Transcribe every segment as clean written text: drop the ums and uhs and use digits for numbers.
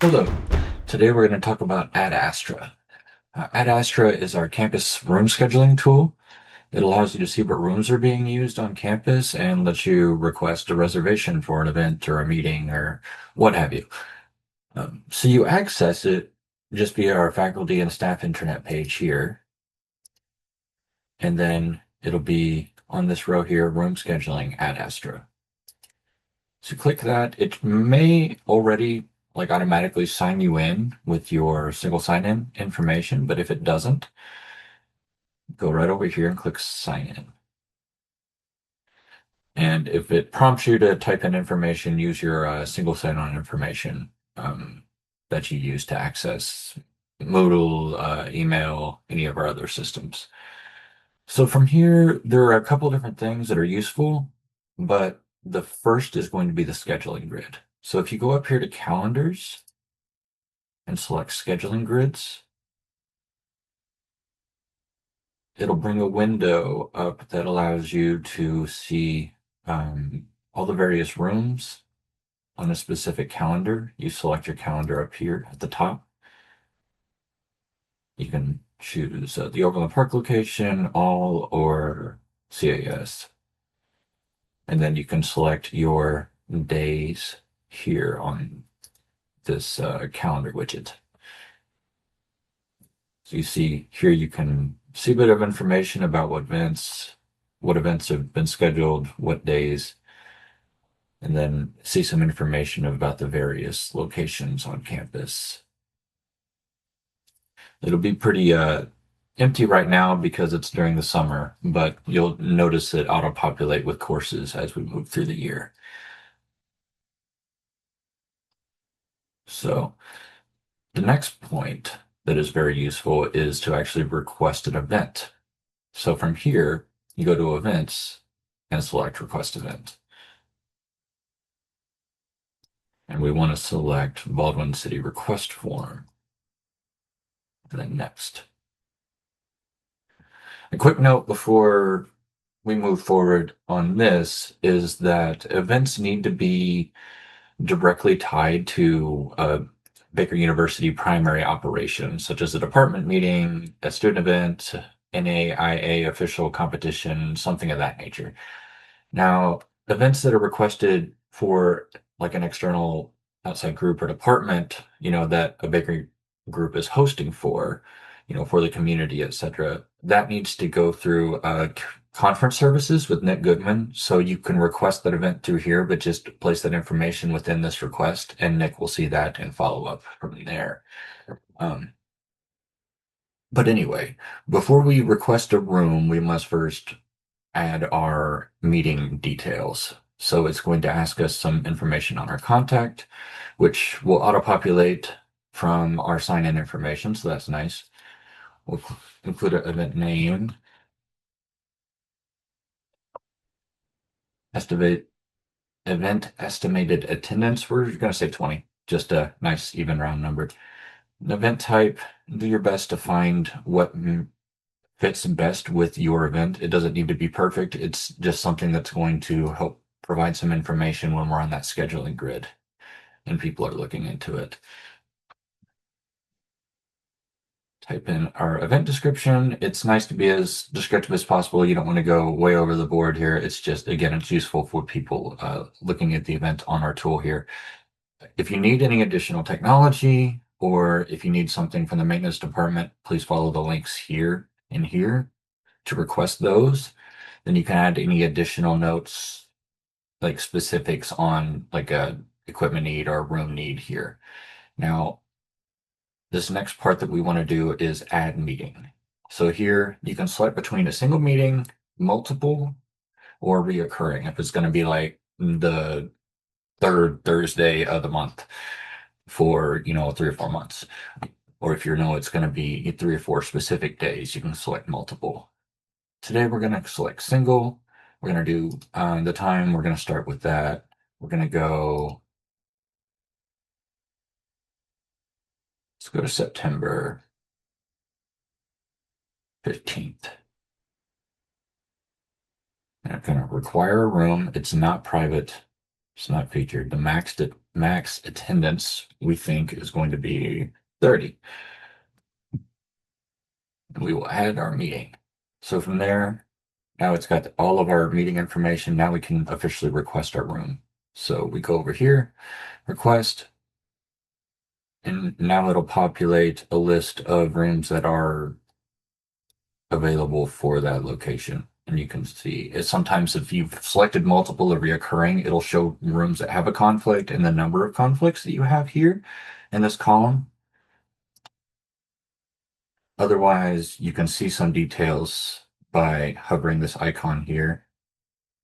Hello. Today we're going to talk about Astra. Astra is our campus room scheduling tool. It allows you to see what rooms are being used on campus and lets you request a reservation for an event or a meeting or what have you. So you access it just via our faculty and staff intranet page here, and then it'll be on this row here, room scheduling at Astra. So click that. It may already automatically sign you in with your single sign-in information, but if it doesn't, go right over here and click sign in. And if it prompts you to type in information, use your single sign-on information that you use to access Moodle, email, any of our other systems. So from here, there are a couple different things that are useful, but the first is going to be the scheduling grid. So if you go up here to calendars and select scheduling grids, it'll bring a window up that allows you to see all the various rooms on a specific calendar. You select your calendar up here at the top. You can choose the Overland Park location, all, or CAS. And then you can select your days here on this calendar widget. So you see here you can see a bit of information about what events have been scheduled, what days, and then see some information about the various locations on campus. It'll be pretty empty right now because it's during the summer, but you'll notice it auto-populate with courses as we move through the year. So the next point that is very useful is to actually request an event. So from here, you go to events and select request event. And we want to select Baldwin City request form. And then next. A quick note before we move forward on this is that events need to be directly tied to a Baker University primary operations, such as a department meeting, a student event, NAIA official competition, something of that nature. Now, events that are requested for like an external outside group or department, that a Baker group is hosting for, for the community, etc., that needs to go through conference services with Nick Goodman. So you can request that event through here, but just place that information within this request, and Nick will see that and follow up from there. But anyway, before we request a room, we must first add our meeting details. So it's going to ask us some information on our contact, which will auto-populate from our sign-in information, so that's nice. We'll include an event name, event estimated attendance. We're going to say 20, just a nice even round number. An event type, do your best to find what fits best with your event. It doesn't need to be perfect. It's just something that's going to help provide some information when we're on that scheduling grid and people are looking into it. Type in our event description. It's nice to be as descriptive as possible. You don't want to go way over the board here. It's just, again, it's useful for people looking at the event on our tool here. If you need any additional technology, or if you need something from the maintenance department, please follow the links here and here to request those. Then you can add any additional notes, like specifics on like a equipment need or room need here. Now, this next part that we want to do is add meeting. So here you can select between a single meeting, multiple, or reoccurring if it's going to be like the third Thursday of the month for 3 or 4 months. Or if you know it's going to be 3 or 4 specific days, you can select multiple. Today we're going to select single. We're going to do the time. We're going to start with that. We're going to go, let's go to September 15th. And I'm going to require a room. It's not private. It's not featured. The max attendance we think is going to be 30. And we will add our meeting. So from there, now it's got all of our meeting information. Now we can officially request our room. So we go over here, request, and now it'll populate a list of rooms that are available for that location. And you can see it sometimes if you've selected multiple or reoccurring, it'll show rooms that have a conflict and the number of conflicts that you have here in this column. Otherwise, you can see some details by hovering this icon here,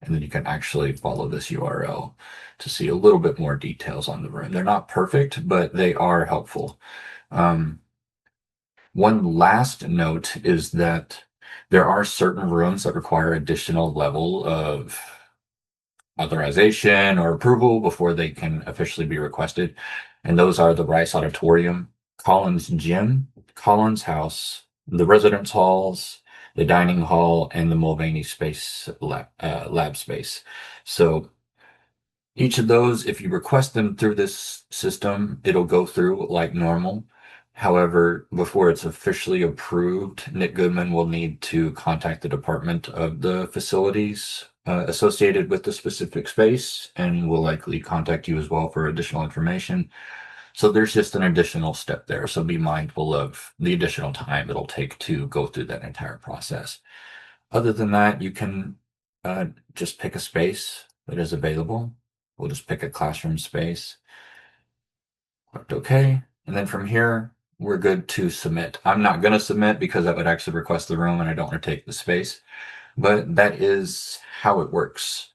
and then you can actually follow this URL to see a little bit more details on the room. They're not perfect, but they are helpful. One last note is that there are certain rooms that require additional level of authorization or approval before they can officially be requested. And those are the Rice Auditorium, Collins Gym, Collins House, the residence halls, the dining hall, and the Mulvaney space lab space. So each of those, if you request them through this system, it'll go through like normal. However, before it's officially approved, Nick Goodman will need to contact the department of the facilities associated with the specific space and will likely contact you as well for additional information. So there's just an additional step there. So be mindful of the additional time it'll take to go through that entire process. Other than that, you can just pick a space that is available. We'll just pick a classroom space. Click OK. And then from here, we're good to submit. I'm not going to submit because that would actually request the room and I don't want to take the space. But that is how it works.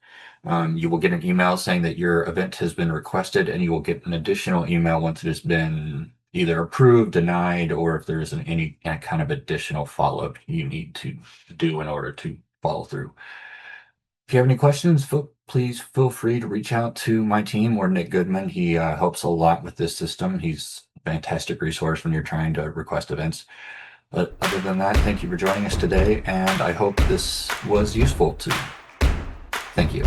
You will get an email saying that your event has been requested, and you will get an additional email once it has been either approved, denied, or if there is any kind of additional follow-up you need to do in order to follow through. If you have any questions, please feel free to reach out to my team or Nick Goodman. He helps a lot with this system. He's a fantastic resource when you're trying to request events. But other than that, thank you for joining us today, and I hope this was useful too. Thank you.